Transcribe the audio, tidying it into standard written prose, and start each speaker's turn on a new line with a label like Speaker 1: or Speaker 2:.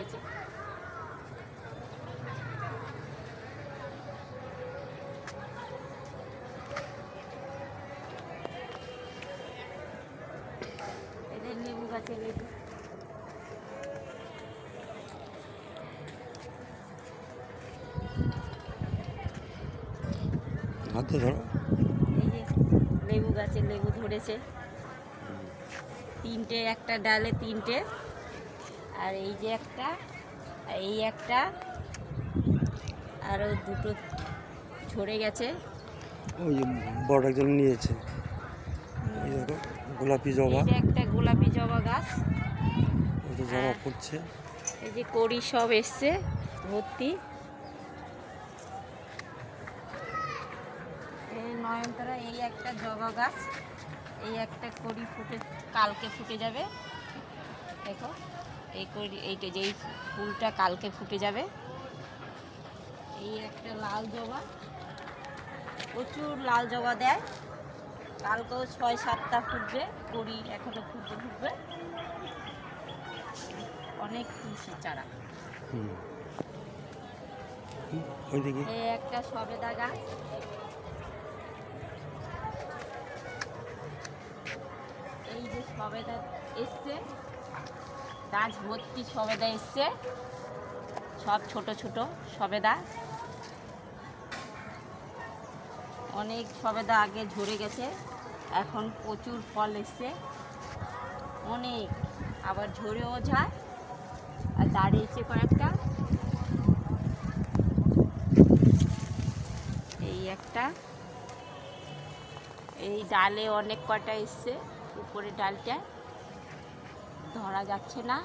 Speaker 1: ধরেছে। এদের লেবু গাছে লেবু।
Speaker 2: হাতে ধরো।
Speaker 1: এই যে লেবু গাছে লেবু ধরেছে, তিনটে, একটা ডালে তিনটে, আর এই যে একটা, এই একটা, আরও দুটো ঝরে গেছে।
Speaker 2: ওই যে বড় একজন নিয়েছে, এই দেখো গোলাপি জবা,
Speaker 1: এটা একটা গোলাপি জবা গাছ,
Speaker 2: ওই তো জবা ফুটছে।
Speaker 1: এই যে কড়ি সব এসছে ভর্তি। এই নয়নতারা, এই একটা জবা গাছ, এই একটা কড়ি ফুটে, কালকে ফুটে যাবে। দেখো এই কড়ি, এইটা যেই ফুলটা কালকে ফুটে যাবে। এই একটা লাল জবা, প্রচুর লাল জবা দেয়, কালকেও 6-7টা ফুটবে, কড়ি এখনো ফুটবে। অনেক তুলসী চারা।
Speaker 2: ওইদিকে
Speaker 1: এই একটা সবেদা গাছ, এই যে সবেদা এসছে, গাছ ভর্তি সবেদা এসছে, সব ছোট ছোট সবেদা। অনেক সবেদা আগে ঝরে গেছে, এখন প্রচুর ফল এসছে অনেক, আবার ঝরেও যায়, আর দাঁড়িয়েছে কয়েকটা। এই একটা, এই ডালে অনেক কটা এসছে, উপরে ডালটা ধরা যাচ্ছে না।